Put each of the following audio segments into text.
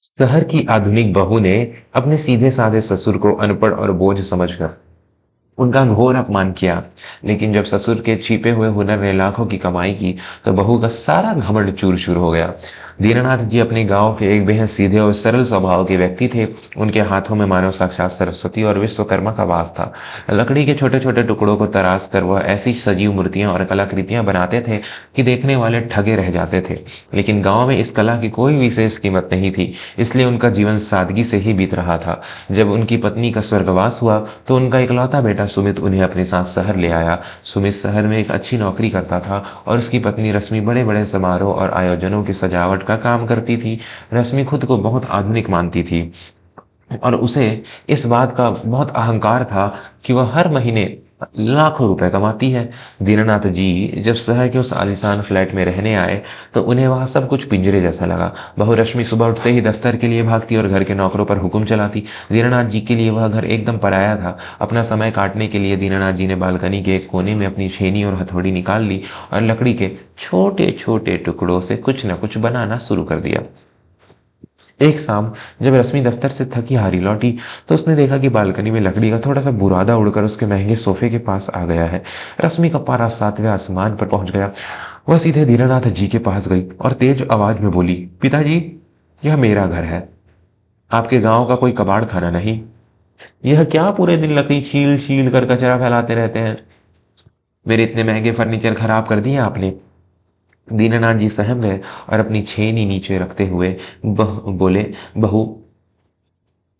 शहर की आधुनिक बहू ने अपने सीधे साधे ससुर को अनपढ़ और बोझ समझकर उनका घोर अपमान किया। लेकिन जब ससुर के छिपे हुए हुनर ने लाखों की कमाई की, तो बहू का सारा घमंड चूर चूर हो गया। दीननाथ जी अपने गांव के एक बेहद सीधे और सरल स्वभाव के व्यक्ति थे। उनके हाथों में मानव साक्षात सरस्वती और विश्वकर्मा का वास था। लकड़ी के छोटे छोटे टुकड़ों को तराश कर वह ऐसी सजीव मूर्तियां और कलाकृतियां बनाते थे कि देखने वाले ठगे रह जाते थे। लेकिन गांव में इस कला की कोई विशेष कीमत नहीं थी, इसलिए उनका जीवन सादगी से ही बीत रहा था। जब उनकी पत्नी का स्वर्गवास हुआ, तो उनका इकलौता बेटा सुमित उन्हें अपने साथ शहर ले आया। सुमित शहर में एक अच्छी नौकरी करता था और उसकी पत्नी रश्मि बड़े बड़े समारोह और आयोजनों की सजावट का काम करती थी। रश्मि खुद को बहुत आधुनिक मानती थी और उसे इस बात का बहुत अहंकार था कि वह हर महीने लाखों रुपए कमाती है। दीननाथ जी जब शहर के उस आलीशान फ्लैट में रहने आए, तो उन्हें वहां सब कुछ पिंजरे जैसा लगा। बहू रश्मि सुबह उठते ही दफ्तर के लिए भागती और घर के नौकरों पर हुक्म चलाती। दीननाथ जी के लिए वह घर एकदम पराया था। अपना समय काटने के लिए दीननाथ जी ने बालकनी के एक कोने में अपनी छेनी और हथौड़ी निकाल ली और लकड़ी के छोटे छोटे टुकड़ों से कुछ न कुछ बनाना शुरू कर दिया। एक शाम जब रश्मि दफ्तर से थकी हारी लौटी, तो उसने देखा कि बालकनी में लकड़ी का थोड़ा सा बुरादा उड़कर उसके महंगे सोफे के पास आ गया है। रश्मि का पारा सातवें आसमान पर पहुंच गया। वह सीधे दीनानाथ जी के पास गई और तेज आवाज में बोली, पिताजी, यह मेरा घर है, आपके गांव का कोई कबाड़ खाना नहीं। यह क्या पूरे दिन लकड़ी छील छील कर कचरा फैलाते रहते हैं? मेरे इतने महंगे फर्नीचर खराब कर दिए आपने। दीनानाथ जी सहम गए और अपनी छेनी नीचे रखते हुए बोले, बहू,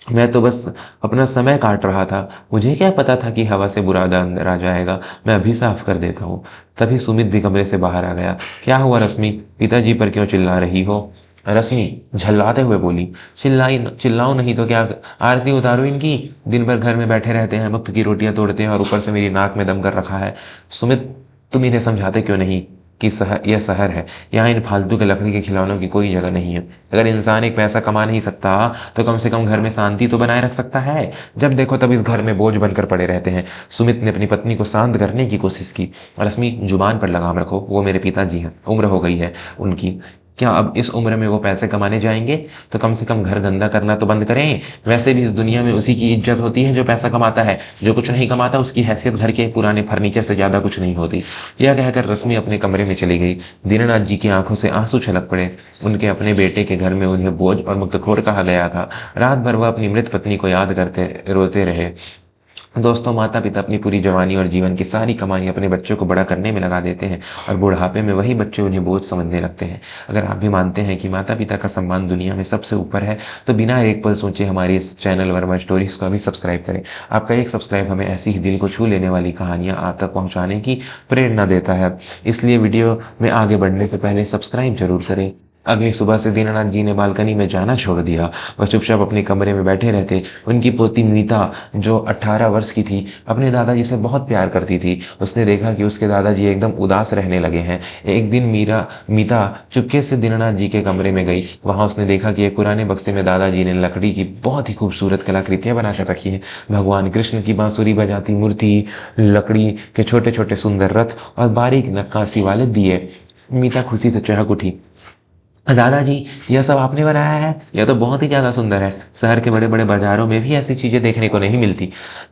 मैं तो बस अपना समय काट रहा था। मुझे क्या पता था कि हवा से बुरादा अंदर आ जाएगा। मैं अभी साफ कर देता हूँ। तभी सुमित भी कमरे से बाहर आ गया। क्या हुआ रश्मि, पिताजी पर क्यों चिल्ला रही हो? रश्मि झल्लाते हुए बोली, चिल्लाओ नहीं तो क्या, आरती उतारो इनकी। दिन भर घर में बैठे रहते हैं, वक्त की रोटियां तोड़ते हैं और ऊपर से मेरी नाक में दम कर रखा है। सुमित, तुम इन्हें समझाते क्यों नहीं कि यह शहर है, यहाँ इन फालतू के लकड़ी के खिलौनों की कोई जगह नहीं है। अगर इंसान एक पैसा कमा नहीं सकता, तो कम से कम घर में शांति तो बनाए रख सकता है। जब देखो तब इस घर में बोझ बनकर पड़े रहते हैं। सुमित ने अपनी पत्नी को शांत करने की कोशिश की। रश्मि, जुबान पर लगाम रखो, वो मेरे पिताजी हैं, उम्र हो गई है उनकी। क्या अब इस उम्र में वो पैसे कमाने जाएंगे? तो कम से कम घर गंदा करना तो बंद करें। वैसे भी इस दुनिया में उसी की इज्जत होती है जो पैसा कमाता है। जो कुछ नहीं कमाता उसकी हैसियत घर के पुराने फर्नीचर से ज्यादा कुछ नहीं होती। यह कहकर रश्मि अपने कमरे में चली गई। दीननाथ जी की आंखों से आंसू छलक पड़े। उनके अपने बेटे के घर में उन्हें बोझ और मुक्तखोर कहा गया था। रात भर वह अपनी मृत पत्नी को याद करते रोते रहे। दोस्तों, माता पिता अपनी पूरी जवानी और जीवन की सारी कमाई अपने बच्चों को बड़ा करने में लगा देते हैं और बुढ़ापे में वही बच्चे उन्हें बोझ समझने लगते हैं। अगर आप भी मानते हैं कि माता पिता का सम्मान दुनिया में सबसे ऊपर है, तो बिना एक पल सोचे हमारे इस चैनल वर्मा स्टोरीज को अभी सब्सक्राइब करें। आपका एक सब्सक्राइब हमें ऐसी ही दिल को छू लेने वाली कहानियां आप तक पहुंचाने की प्रेरणा देता है। इसलिए वीडियो में आगे बढ़ने से पहले सब्सक्राइब जरूर करें। अगली सुबह से दीनानाथ जी ने बालकनी में जाना छोड़ दिया। वह चुपचाप अपने कमरे में बैठे रहते। उनकी पोती मीता, जो 18 वर्ष की थी, अपने दादाजी से बहुत प्यार करती थी। उसने देखा कि उसके दादाजी एकदम उदास रहने लगे हैं। एक दिन मीता चुपके से दीनानाथ जी के कमरे में गई। वहां उसने देखा कि एक पुराने बक्से में दादाजी ने लकड़ी की बहुत ही खूबसूरत कलाकृतियां बनाकर रखी है। भगवान कृष्ण की बांसुरी बजाती मूर्ति, लकड़ी के छोटे छोटे सुंदर रथ और बारीक नक्काशी वाले दिए। मीता खुशी से चहक उठी। दादाजी, यह सब आपने बनाया है? यह तो बहुत ही ज्यादा सुंदर है। शहर के बड़े बड़े बाजारों में भी ऐसी चीजें देखने को नहीं मिलती।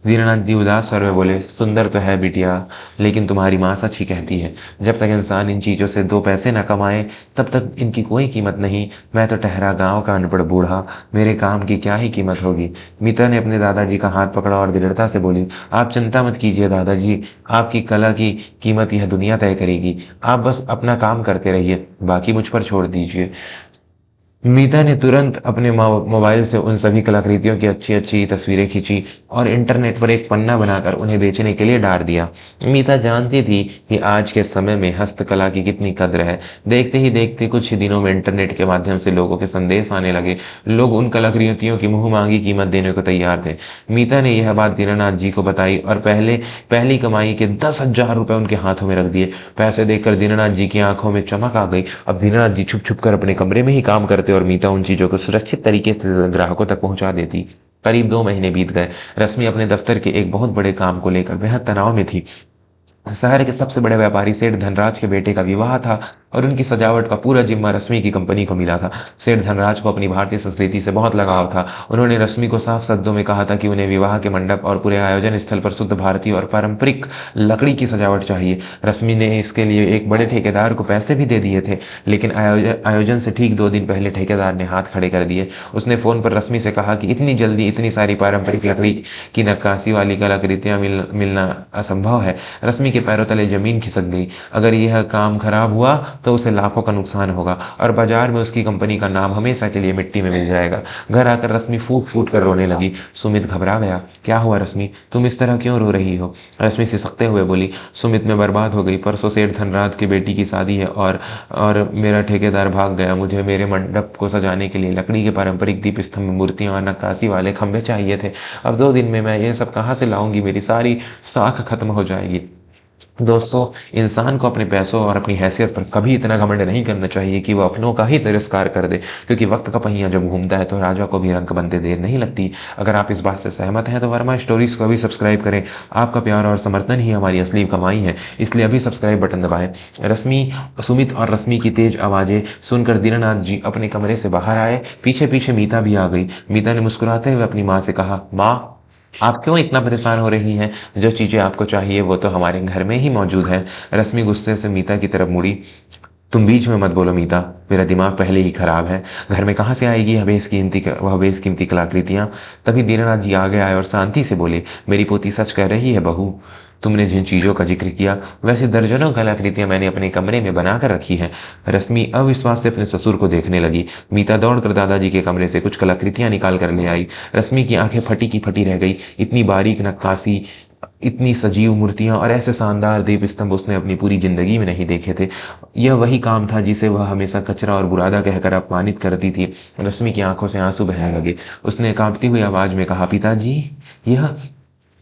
दीनानाथ जी उदास स्वर में बोले, सुंदर तो है बिटिया, लेकिन तुम्हारी माँ सच ही कहती है, जब तक इंसान इन चीजों से दो पैसे न कमाए, तब तक इनकी कोई कीमत नहीं। मैं तो ठहरा गांव का अनपढ़ बूढ़ा, मेरे काम की क्या ही कीमत होगी। मीता ने अपने दादाजी का हाथ पकड़ा और दृढ़ता से बोली, आप चिंता मत कीजिए दादाजी, आपकी कला की कीमत यह दुनिया तय करेगी। आप बस अपना काम करते रहिए, बाकी मुझ पर छोड़ दीजिए। मीता ने तुरंत अपने मोबाइल से उन सभी कलाकृतियों की अच्छी अच्छी तस्वीरें खींची और इंटरनेट पर एक पन्ना बनाकर उन्हें बेचने के लिए डाल दिया। मीता जानती थी कि आज के समय में हस्तकला की कितनी कद्र है। देखते ही देखते कुछ ही दिनों में इंटरनेट के माध्यम से लोगों के संदेश आने लगे। लोग उन कलाकृतियों की मुंह मांगी कीमत देने को तैयार थे। मीता ने यह बात दीनानाथ जी को बताई और पहली कमाई के 10,000 रुपए उनके हाथों में रख दिए। पैसे देखकर दीनानाथ जी की आंखों में चमक आ गई। अब दीनानाथ जी छुप छुप कर अपने कमरे में ही काम करते और मीता उन चीजों को सुरक्षित तरीके से ग्राहकों तक पहुंचा देती। करीब 2 महीने बीत गए। रश्मि अपने दफ्तर के एक बहुत बड़े काम को लेकर बेहद तनाव में थी। शहर के सबसे बड़े व्यापारी सेठ धनराज के बेटे का विवाह था और उनकी सजावट का पूरा जिम्मा रश्मि की कंपनी को मिला था। सेठ धनराज को अपनी भारतीय संस्कृति से बहुत लगाव था। उन्होंने रश्मि को साफ शब्दों में कहा था कि उन्हें विवाह के मंडप और पूरे आयोजन स्थल पर शुद्ध भारतीय और पारंपरिक लकड़ी की सजावट चाहिए। रश्मि ने इसके लिए एक बड़े ठेकेदार को पैसे भी दे दिए थे, लेकिन आयोजन से ठीक 2 दिन पहले ठेकेदार ने हाथ खड़े कर दिए। उसने फोन पर रश्मि से कहा कि इतनी जल्दी इतनी सारी पारंपरिक लकड़ी की नक्काशी वाली कलाकृतियां मिलना असंभव है। रश्मि के पैरों तले जमीन खिसक गई। अगर यह काम खराब हुआ तो उसे लाखों का नुकसान होगा और बाजार में उसकी कंपनी का नाम हमेशा के लिए मिट्टी में मिल जाएगा। घर आकर रश्मि फूट फूट कर रोने लगी। सुमित घबरा गया। क्या हुआ रश्मि, तुम इस तरह क्यों रो रही हो? रश्मि सिसकते हुए बोली, सुमित मैं बर्बाद हो गई। परसों सेठ धनराज की बेटी की शादी है और मेरा ठेकेदार भाग गया। मुझे मेरे मंडप को सजाने के लिए लकड़ी के पारंपरिक दीप स्तंभ, मूर्तियां और नक्काशी वाले खंभे चाहिए थे। अब 2 दिन में मैं ये सब कहाँ से लाऊंगी? मेरी सारी साख खत्म हो जाएगी। दोस्तों, इंसान को अपने पैसों और अपनी हैसियत पर कभी इतना घमंड नहीं करना चाहिए कि वह अपनों का ही तिरस्कार कर दे, क्योंकि वक्त का पहिया जब घूमता है तो राजा को भी रंक बनते देर नहीं लगती। अगर आप इस बात से सहमत हैं तो वर्मा स्टोरीज को अभी सब्सक्राइब करें। आपका प्यार और समर्थन ही हमारी असली कमाई है, इसलिए अभी सब्सक्राइब बटन दबाएं। सुमित और रश्मि की तेज आवाजें सुनकर दीनानाथ जी अपने कमरे से बाहर आए। पीछे पीछे मीता भी आ गई। मीता ने मुस्कुराते हुए अपनी माँ से कहा, माँ आप क्यों इतना परेशान हो रही हैं? जो चीजें आपको चाहिए वो तो हमारे घर में ही मौजूद है। रश्मि गुस्से से मीता की तरफ मुड़ी। तुम बीच में मत बोलो मीता, मेरा दिमाग पहले ही खराब है। घर में कहाँ से आएगी वह बेशकीमती कलाकृतियाँ? तभी दीनानाथ जी आगे आए और शांति से बोले, मेरी पोती सच कह रही है बहू। तुमने जिन चीज़ों का जिक्र किया वैसे दर्जनों कलाकृतियां मैंने अपने कमरे में बनाकर रखी हैं। रश्मि अविश्वास से अपने ससुर को देखने लगी। मीता दौड़कर दादाजी के कमरे से कुछ कलाकृतियां निकाल कर ले आई। रश्मि की आंखें फटी की फटी रह गई। इतनी बारीक नक्काशी, इतनी सजीव मूर्तियां और ऐसे शानदार दीप स्तंभ उसने अपनी पूरी जिंदगी में नहीं देखे थे। यह वही काम था जिसे वह हमेशा कचरा और बुरादा कहकर अपमानित करती थी। रश्मि की आंखों से आंसू बहने लगे। उसने कांपती हुई आवाज में कहा, पिताजी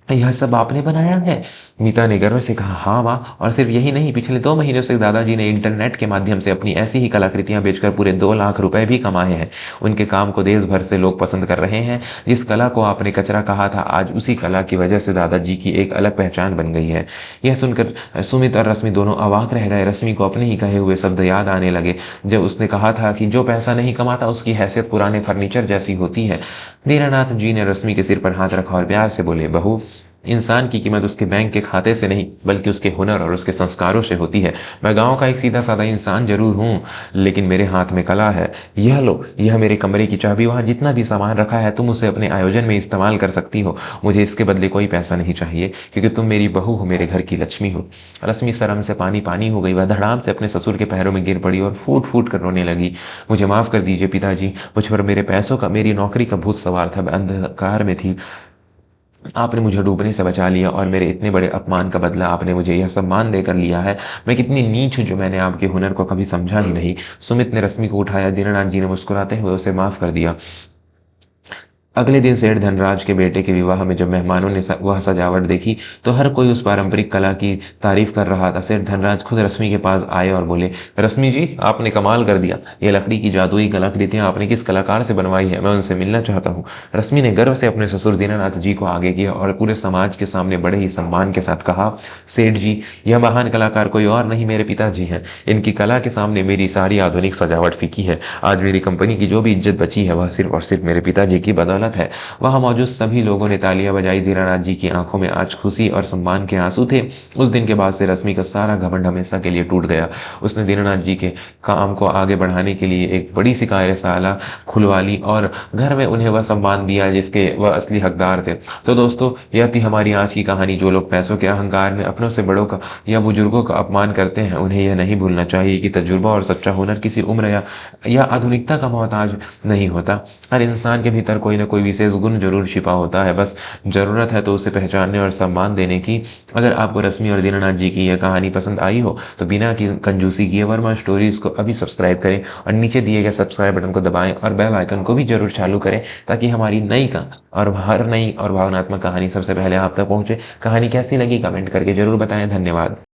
यह सब आपने बनाया है? मीता ने गर्व से कहा, हाँ माँ, और सिर्फ यही नहीं, पिछले 2 महीनों से दादाजी ने इंटरनेट के माध्यम से अपनी ऐसी ही कलाकृतियां बेचकर पूरे 2 लाख रुपए भी कमाए हैं। उनके काम को देश भर से लोग पसंद कर रहे हैं। जिस कला को आपने कचरा कहा था, आज उसी कला की वजह से दादाजी की एक अलग पहचान बन गई है। यह सुनकर सुमित और रश्मि दोनों अवाक रह गए। रश्मि को अपने ही कहे हुए शब्द याद आने लगे जब उसने कहा था कि जो पैसा नहीं कमाता उसकी हैसियत पुराने फर्नीचर जैसी होती है। दीनानाथ जी ने रश्मि के सिर पर हाथ रखा और प्यार से बोले, बहू, इंसान की कीमत उसके बैंक के खाते से नहीं बल्कि उसके हुनर और उसके संस्कारों से होती है। मैं गांव का एक सीधा साधा इंसान जरूर हूँ, लेकिन मेरे हाथ में कला है। यह लो, यह मेरे कमरे की चाबी। वहाँ जितना भी सामान रखा है तुम उसे अपने आयोजन में इस्तेमाल कर सकती हो। मुझे इसके बदले कोई पैसा नहीं चाहिए, क्योंकि तुम मेरी बहू हो, मेरे घर की लक्ष्मी हो। रश्मि शर्म से पानी पानी हो गई। वह धड़ाम से अपने ससुर के पैरों में गिर पड़ी और फूट फूट कर रोने लगी। मुझे माफ कर दीजिए पिताजी, मुझ पर मेरे पैसों का, मेरी नौकरी का भूत सवार था। मैं अंधकार में थी, आपने मुझे डूबने से बचा लिया और मेरे इतने बड़े अपमान का बदला आपने मुझे यह सम्मान देकर लिया है। मैं कितनी नीच हूं जो मैंने आपके हुनर को कभी समझा ही नहीं। सुमित ने रश्मि को उठाया। दीनानाथ जी ने मुस्कुराते हुए उसे माफ कर दिया। अगले दिन सेठ धनराज के बेटे के विवाह में जब मेहमानों ने वह सजावट देखी तो हर कोई उस पारंपरिक कला की तारीफ कर रहा था। सेठ धनराज खुद रश्मि के पास आए और बोले, रश्मि जी, आपने कमाल कर दिया। ये लकड़ी की जादुई कलाकृतियां आपने किस कलाकार से बनवाई है? मैं उनसे मिलना चाहता हूँ। रश्मि ने गर्व से अपने ससुर दीनानाथ जी को आगे किया और पूरे समाज के सामने बड़े ही सम्मान के साथ कहा, सेठ जी, यह महान कलाकार कोई और नहीं, मेरे पिताजी हैं। इनकी कला के सामने मेरी सारी आधुनिक सजावट फीकी है। आज मेरी कंपनी की जो भी इज्जत बची है वह सिर्फ और सिर्फ मेरे पिताजी की बदौलत है। वहां मौजूद सभी लोगों ने तालियां बजाई। दीनानाथ जी की आंखों में आज खुशी और सम्मान के आंसू थे। उस दिन के बाद से रश्मि का सारा घमंड हमेशा के लिए टूट गया। उसने दीनानाथ जी के काम को आगे बढ़ाने के लिए एक बड़ी सी कार्यशाला खुलवा ली और घर में उन्हें वह सम्मान दिया जिसके वह असली हकदार थे। तो दोस्तों, यह थी हमारी आज की कहानी। जो लोग पैसों के अहंकार में अपनों से बड़ों का या बुजुर्गों का अपमान करते हैं, उन्हें यह नहीं भूलना चाहिए कि तजुर्बा और सच्चा हुनर किसी उम्र या आधुनिकता का मोहताज नहीं होता। हर इंसान के भीतर कोई ना कोई विशेष गुण जरूर छिपा होता है, बस जरूरत है तो उसे पहचानने और सम्मान देने की। अगर आपको रश्मि और दीनानाथ जी की यह कहानी पसंद आई हो तो बिना की कंजूसी किए वर्मा स्टोरीज को अभी सब्सक्राइब करें और नीचे दिए गए सब्सक्राइब बटन को दबाएं और बेल आइकन को भी जरूर चालू करें, ताकि हमारी हर नई और भावनात्मक कहानी सबसे पहले आप तक पहुंचे। कहानी कैसी लगी कमेंट करके जरूर बताएं। धन्यवाद।